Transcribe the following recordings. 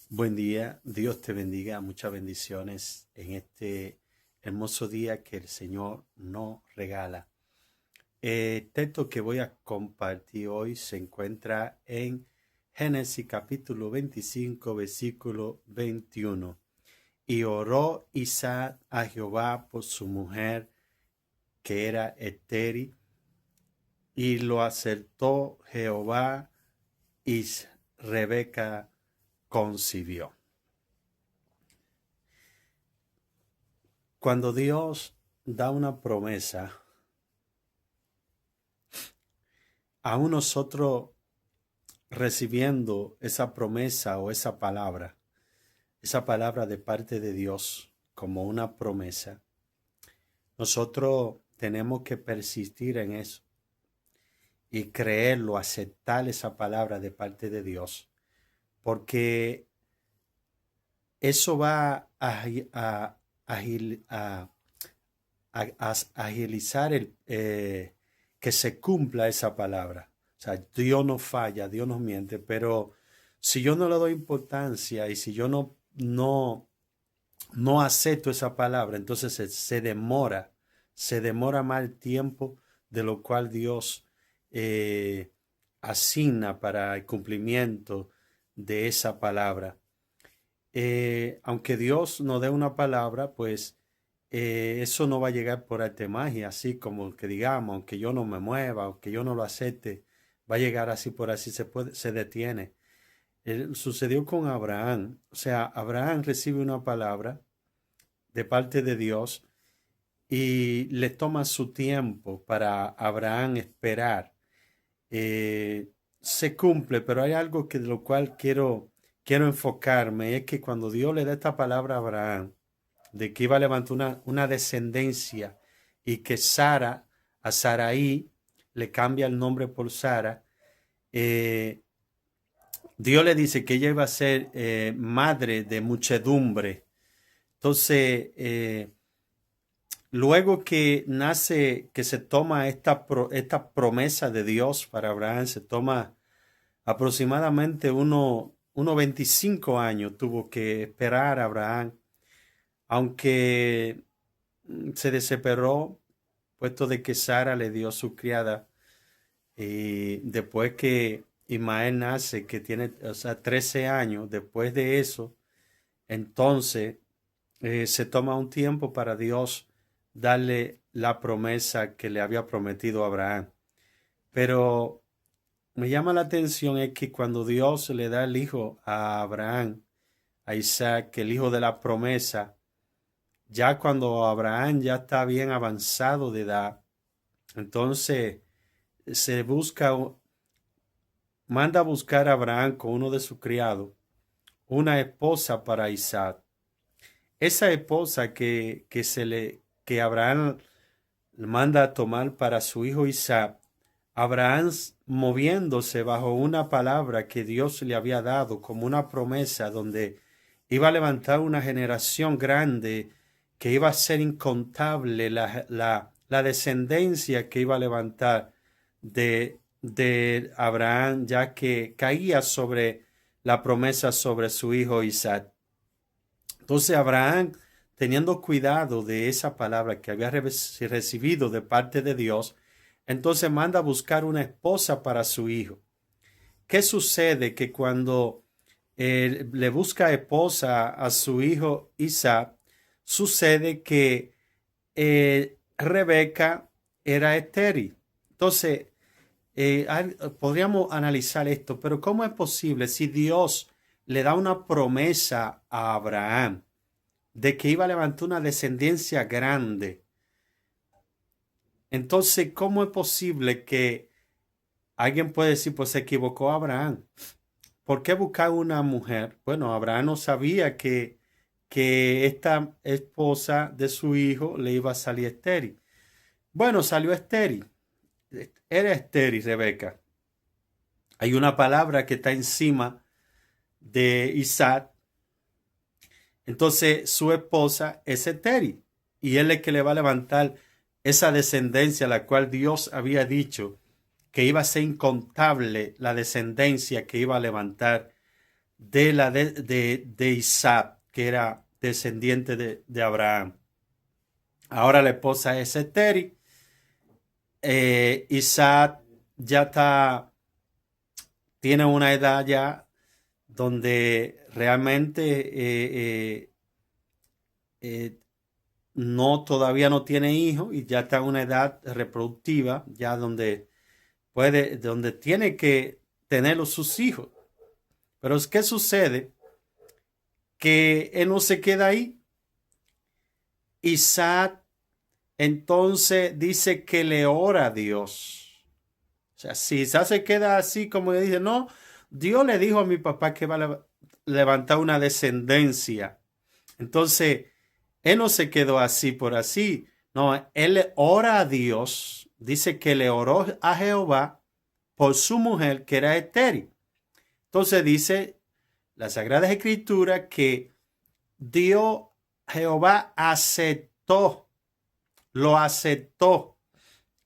Buen día, Dios te bendiga, muchas bendiciones en este hermoso día que el Señor nos regala. El texto que voy a compartir hoy se encuentra en Génesis capítulo 25, versículo 21. Y oró Isaac a Jehová por su mujer, que era estéril, y lo acertó Jehová, y Rebeca concibió. Cuando Dios da una promesa, aún nosotros recibiendo esa promesa o esa palabra de parte de Dios como una promesa, nosotros tenemos que persistir en eso y creerlo, aceptar esa palabra de parte de Dios, porque eso va a agilizar que se cumpla esa palabra. O sea, Dios no falla, Dios no miente, pero si yo no le doy importancia y si yo no acepto esa palabra, entonces se demora más el tiempo de lo cual Dios eh, asigna para el cumplimiento de esa palabra. Aunque Dios nos dé una palabra, pues eso no va a llegar por arte de magia, así como que digamos, aunque yo no me mueva, aunque yo no lo acepte, va a llegar así por así, se detiene. Sucedió con Abraham, o sea, Abraham recibe una palabra de parte de Dios y le toma su tiempo para Abraham esperar. Eh, Se cumple, pero hay algo que de lo cual quiero enfocarme, es que cuando Dios le da esta palabra a Abraham, de que iba a levantar una descendencia y que a Saraí, le cambia el nombre por Sara, eh, Dios le dice que ella iba a ser madre de muchedumbre. Entonces, luego que nace, que se toma esta promesa de Dios para Abraham, se toma aproximadamente unos 25 años tuvo que esperar a Abraham, aunque se desesperó, puesto de que Sara le dio su criada, y después que Ismael nace, que tiene, o sea, 13 años, después de eso, entonces se toma un tiempo para Dios darle la promesa que le había prometido a Abraham. Pero me llama la atención es que cuando Dios le da el hijo a Abraham, a Isaac, el hijo de la promesa, ya cuando Abraham ya está bien avanzado de edad, entonces se busca, manda a buscar a Abraham con uno de sus criados una esposa para Isaac. Esa esposa que Abraham manda a tomar para su hijo Isaac, Abraham moviéndose bajo una palabra que Dios le había dado como una promesa donde iba a levantar una generación grande que iba a ser incontable la descendencia que iba a levantar de Abraham, ya que caía sobre la promesa sobre su hijo Isaac. Entonces Abraham, teniendo cuidado de esa palabra que había recibido de parte de Dios, entonces manda a buscar una esposa para su hijo. ¿Qué sucede? Que cuando le busca esposa a su hijo Isaac, sucede que Rebeca era estéril. Entonces, podríamos analizar esto, pero ¿cómo es posible si Dios le da una promesa a Abraham de que iba a levantar una descendencia grande? Entonces, ¿cómo es posible que alguien puede decir, pues se equivocó Abraham? ¿Por qué buscar una mujer? Bueno, Abraham no sabía que esta esposa de su hijo le iba a salir estéril. Bueno, salió estéril. Era estéril, Rebeca. Hay una palabra que está encima de Isaac. Entonces su esposa es estéril. Y él es que le va a levantar esa descendencia a la cual Dios había dicho que iba a ser incontable la descendencia que iba a levantar de Isaac, que era descendiente de Abraham. Ahora la esposa es estéril. Isaac ya tiene una edad ya donde realmente todavía no tiene hijos y ya está en una edad reproductiva, ya donde tiene que tener sus hijos. Pero ¿qué sucede? Que él no se queda ahí. Isaac entonces dice que le ora a Dios. O sea, si Isaac se queda así como le dice, no, Dios le dijo a mi papá que va a levantar una descendencia. Entonces, él no se quedó así por así. No, él le ora a Dios. Dice que le oró a Jehová por su mujer que era estéril. Entonces dice la Sagrada Escritura que Jehová lo aceptó.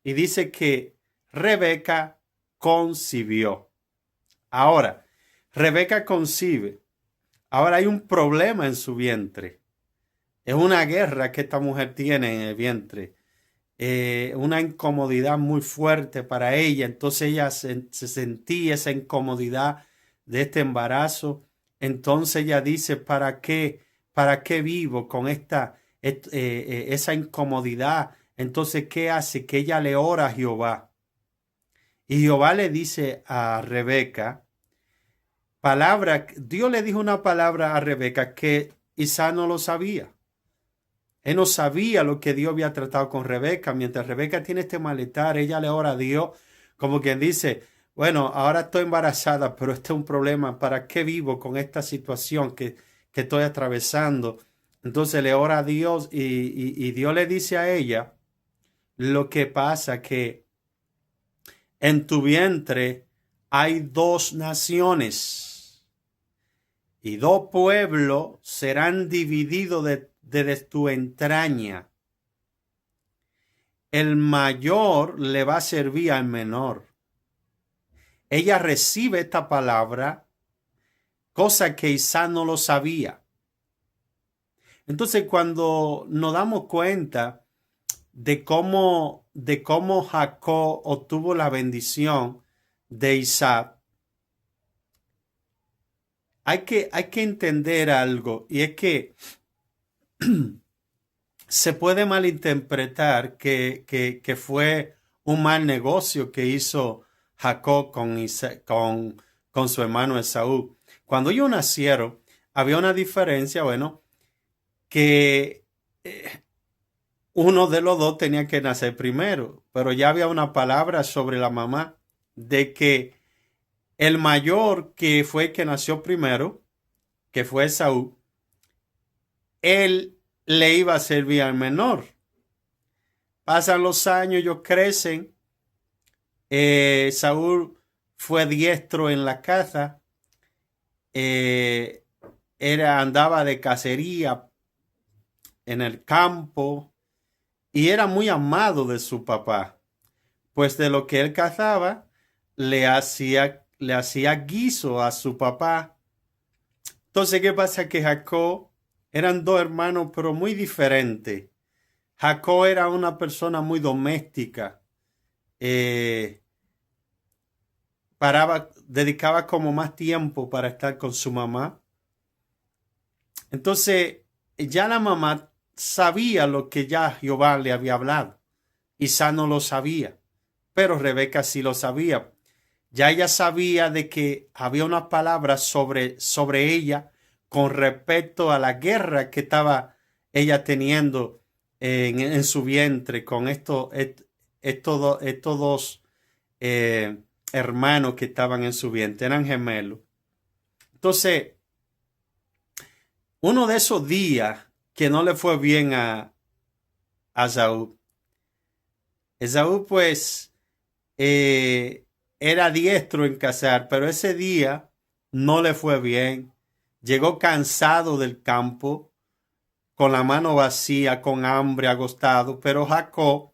Y dice que Rebeca concibió. Ahora, Rebeca concibe. Ahora hay un problema en su vientre. Es una guerra que esta mujer tiene en el vientre. Una incomodidad muy fuerte para ella. Entonces ella se sentía esa incomodidad de este embarazo. Entonces ella dice, ¿para qué vivo con esa incomodidad? Entonces, ¿qué hace? Que ella le ora a Jehová. Y Jehová le dice a Rebeca, Dios le dijo una palabra a Rebeca que Isaac no lo sabía. Él no sabía lo que Dios había tratado con Rebeca. Mientras Rebeca tiene este malestar, ella le ora a Dios como quien dice, bueno, ahora estoy embarazada, pero este es un problema. ¿Para qué vivo con esta situación que estoy atravesando? Entonces le ora a Dios y Dios le dice a ella, lo que pasa que en tu vientre hay 2 naciones y 2 pueblos serán divididos de tu entraña. El mayor le va a servir al menor. Ella recibe esta palabra, cosa que Isaac no lo sabía. Entonces, cuando nos damos cuenta de cómo Jacob obtuvo la bendición de Isaac, hay que entender algo, y es que se puede malinterpretar que fue un mal negocio que hizo Jacob con su hermano Esaú. Cuando ellos nacieron, había una diferencia, bueno, que uno de los dos tenía que nacer primero, pero ya había una palabra sobre la mamá de que el mayor, que fue el que nació primero, que fue Esaú, él le iba a servir al menor. Pasan los años, ellos crecen. Saúl fue diestro en la caza. Andaba de cacería en el campo y era muy amado de su papá, pues de lo que él cazaba le hacía guiso a su papá. Entonces, ¿qué pasa? Que Jacob eran 2 hermanos, pero muy diferentes. Jacob era una persona muy doméstica. Dedicaba como más tiempo para estar con su mamá. Entonces, ya la mamá sabía lo que ya Jehová le había hablado. Isaac no lo sabía, pero Rebeca sí lo sabía. Ya ella sabía de que había unas palabras sobre ella con respecto a la guerra que estaba ella teniendo en su vientre con estos 2 hermanos que estaban en su vientre, eran gemelos. Entonces, uno de esos días que no le fue bien a Esaú, pues era diestro en cazar, pero ese día no le fue bien. Llegó cansado del campo, con la mano vacía, con hambre, agostado, pero Jacob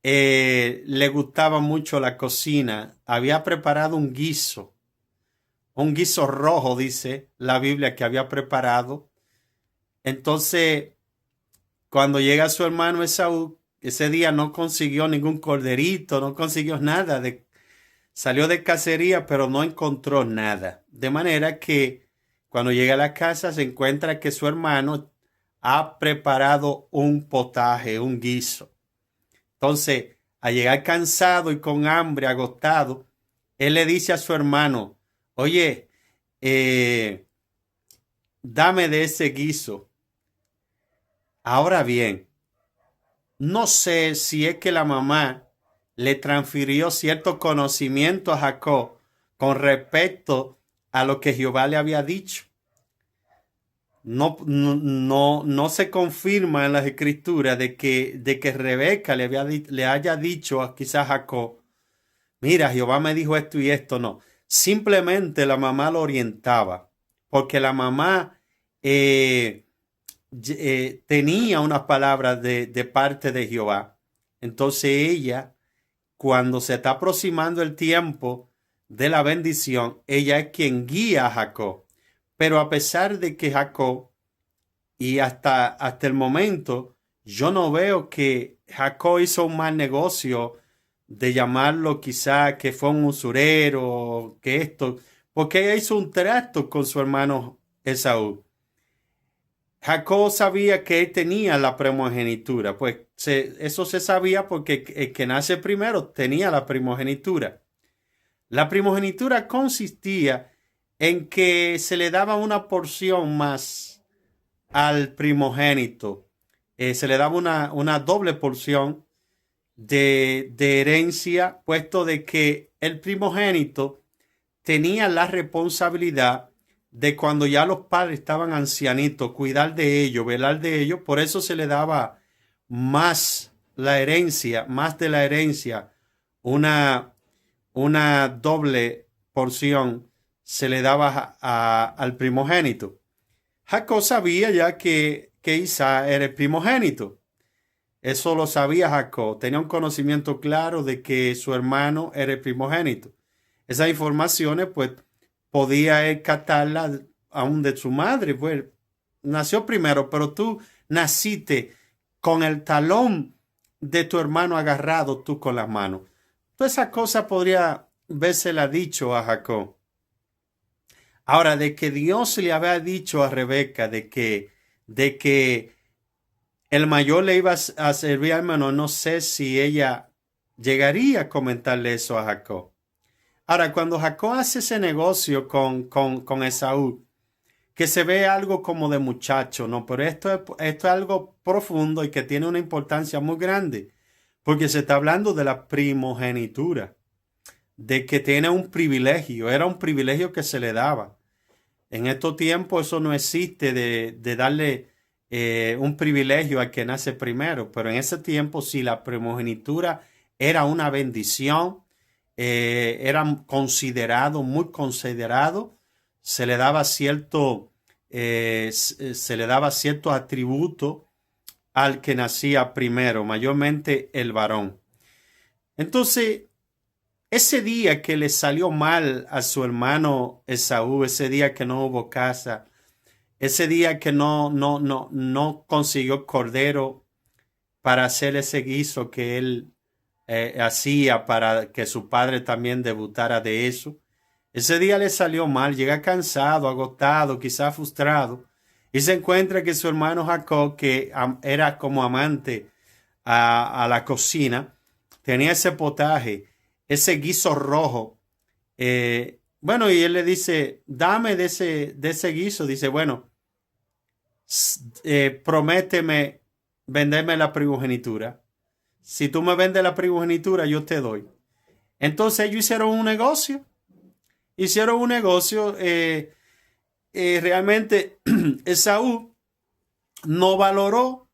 le gustaba mucho la cocina. Había preparado un guiso un guiso rojo, dice la Biblia, que había preparado. Entonces, cuando llega su hermano Esaú, ese día no consiguió ningún corderito, no consiguió nada. Salió de cacería, pero no encontró nada. De manera que cuando llega a la casa se encuentra que su hermano ha preparado un potaje, un guiso. Entonces, al llegar cansado y con hambre, agotado, él le dice a su hermano, oye, dame de ese guiso. Ahora bien, no sé si es que la mamá le transfirió cierto conocimiento a Jacob con respecto a lo que Jehová le había dicho. No se confirma en las escrituras de que Rebeca le haya dicho a quizás Jacob, mira, Jehová me dijo esto y esto. No, simplemente la mamá lo orientaba, porque la mamá tenía unas palabras de parte de Jehová. Entonces ella, cuando se está aproximando el tiempo de la bendición, ella es quien guía a Jacob. Pero a pesar de que Jacob, y hasta el momento, yo no veo que Jacob hizo un mal negocio de llamarlo quizá que fue un usurero, que esto, porque ella hizo un trato con su hermano Esaú. Jacob sabía que él tenía la primogenitura, pues eso se sabía porque el que nace primero tenía la primogenitura. La primogenitura consistía en que se le daba una porción más al primogénito. Se le daba una doble porción de herencia, puesto de que el primogénito tenía la responsabilidad de cuando ya los padres estaban ancianitos, cuidar de ellos, velar de ellos. Por eso se le daba más la herencia, más de la herencia, una doble porción se le daba al primogénito. Jacob sabía ya que Isaac era el primogénito. Eso lo sabía Jacob. Tenía un conocimiento claro de que su hermano era el primogénito. Esas informaciones, pues, podía él captarlas aún de su madre. Pues, nació primero, pero tú naciste con el talón de tu hermano agarrado tú con las manos. Toda esa cosa podría habérsela dicho a Jacob. Ahora, de que Dios le había dicho a Rebeca de que el mayor le iba a servir al menor, no sé si ella llegaría a comentarle eso a Jacob. Ahora, cuando Jacob hace ese negocio con Esaú, que se ve algo como de muchacho, ¿no? Pero esto es algo profundo y que tiene una importancia muy grande, porque se está hablando de la primogenitura, de que tiene un privilegio, era un privilegio que se le daba. En estos tiempos eso no existe de darle un privilegio al que nace primero, pero en ese tiempo sí la primogenitura era una bendición, era considerado, muy considerado, se le daba se le daba ciertos atributos al que nacía primero, mayormente el varón. Entonces, ese día que le salió mal a su hermano Esaú, ese día que no hubo casa, ese día que no consiguió cordero para hacer ese guiso que él hacía para que su padre también debutara de eso. Ese día le salió mal, llega cansado, agotado, quizá frustrado, y se encuentra que su hermano Jacob, que era como amante a la cocina, tenía ese potaje, ese guiso rojo. Bueno, y él le dice, dame de ese guiso. Dice, bueno, prométeme venderme la primogenitura. Si tú me vendes la primogenitura, yo te doy. Entonces ellos hicieron un negocio. Realmente Esaú no valoró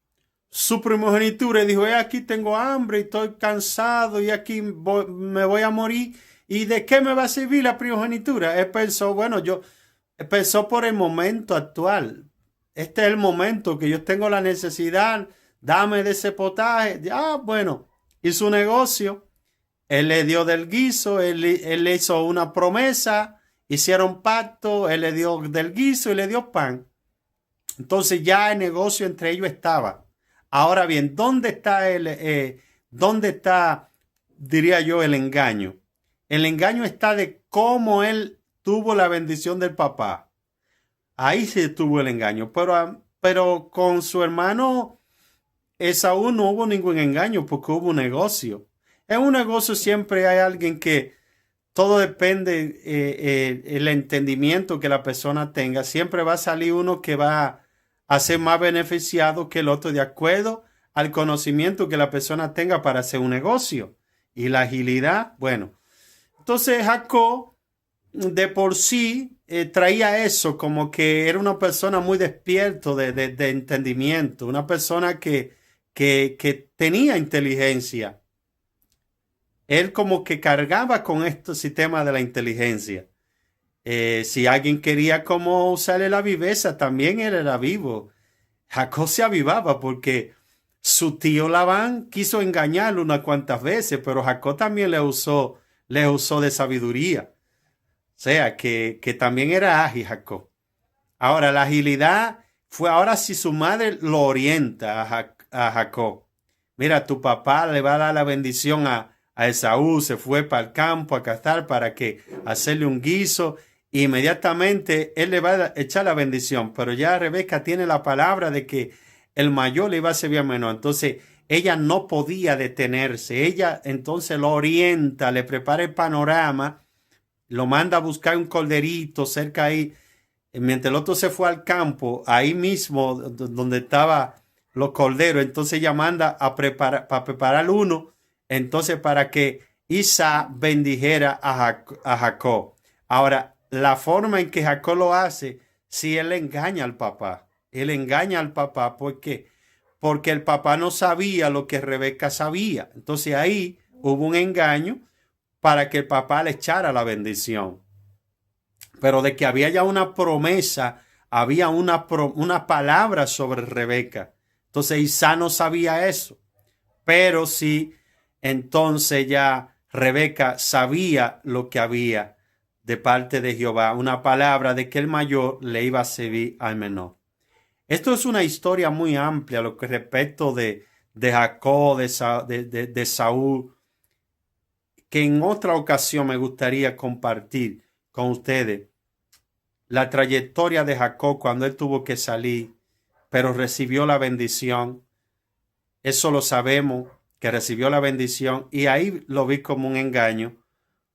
su primogenitura y dijo, aquí tengo hambre y estoy cansado y aquí me voy a morir. ¿Y de qué me va a servir la primogenitura? Él pensó, bueno, pensó por el momento actual. Este es el momento que yo tengo la necesidad, dame de ese potaje. Bueno, hizo un negocio. Él le dio del guiso, él le hizo una promesa hicieron pacto, él le dio del guiso y le dio pan. Entonces ya el negocio entre ellos estaba. Ahora bien, dónde está, diría yo, el engaño? El engaño está de cómo él tuvo la bendición del papá. Ahí sí tuvo el engaño, pero con su hermano Esaú no hubo ningún engaño porque hubo un negocio. En un negocio siempre hay alguien que todo depende el entendimiento que la persona tenga. Siempre va a salir uno que va a ser más beneficiado que el otro de acuerdo al conocimiento que la persona tenga para hacer un negocio. Y la agilidad, bueno. Entonces Jacob de por sí traía eso, como que era una persona muy despierto de entendimiento, una persona que tenía inteligencia. Él como que cargaba con este sistema de la inteligencia. Si alguien quería como usarle la viveza, también él era vivo. Jacob se avivaba porque su tío Labán quiso engañarlo unas cuantas veces, pero Jacob también le usó de sabiduría. O sea, que también era ágil Jacob. Ahora, la agilidad fue ahora si su madre lo orienta a Jacob. Mira, tu papá le va a dar la bendición a Esaú, se fue para el campo a cazar para que hacerle un guiso. Inmediatamente él le va a echar la bendición, pero ya Rebeca tiene la palabra de que el mayor le iba a servir al menor. Entonces ella no podía detenerse. Ella entonces lo orienta, le prepara el panorama, lo manda a buscar un corderito cerca ahí. Mientras el otro se fue al campo, ahí mismo donde estaban los corderos, entonces ella manda a preparar uno, entonces para que Isaac bendijera a Jacob. Ahora, la forma en que Jacob lo hace, si él engaña al papá. Él engaña al papá porque el papá no sabía lo que Rebeca sabía. Entonces ahí hubo un engaño para que el papá le echara la bendición. Pero de que había ya una promesa, había una palabra sobre Rebeca. Entonces Isaac no sabía eso. Pero sí, entonces ya Rebeca sabía lo que había de parte de Jehová, una palabra de que el mayor le iba a servir al menor. Esto es una historia muy amplia lo que respecto de Jacob, de Saúl, que en otra ocasión me gustaría compartir con ustedes la trayectoria de Jacob cuando él tuvo que salir, pero recibió la bendición. Eso lo sabemos, que recibió la bendición, y ahí lo vi como un engaño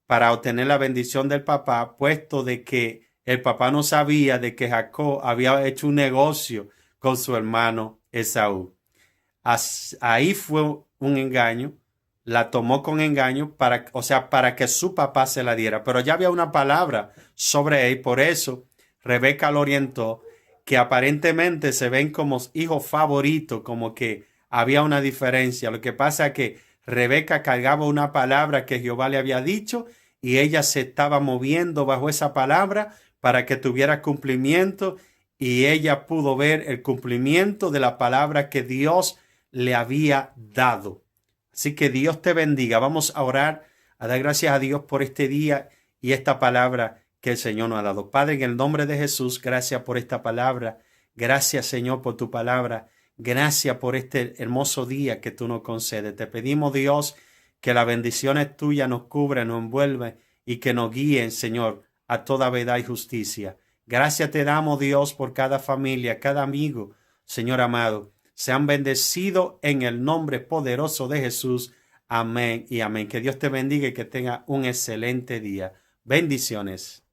para obtener la bendición del papá, puesto de que el papá no sabía de que Jacob había hecho un negocio con su hermano Esaú. Ahí fue un engaño, la tomó con engaño para que su papá se la diera, pero ya había una palabra sobre él, por eso Rebeca lo orientó, que aparentemente se ven como hijos favoritos, como que había una diferencia. Lo que pasa es que Rebeca cargaba una palabra que Jehová le había dicho y ella se estaba moviendo bajo esa palabra para que tuviera cumplimiento, y ella pudo ver el cumplimiento de la palabra que Dios le había dado. Así que Dios te bendiga. Vamos a orar, a dar gracias a Dios por este día y esta palabra que el Señor nos ha dado. Padre, en el nombre de Jesús, gracias por esta palabra. Gracias, Señor, por tu palabra. Gracias por este hermoso día que tú nos concedes. Te pedimos, Dios, que las bendiciones tuyas nos cubran, nos envuelvan y que nos guíen, Señor, a toda verdad y justicia. Gracias te damos, Dios, por cada familia, cada amigo, Señor amado. Sean bendecidos en el nombre poderoso de Jesús. Amén y amén. Que Dios te bendiga y que tenga un excelente día. Bendiciones.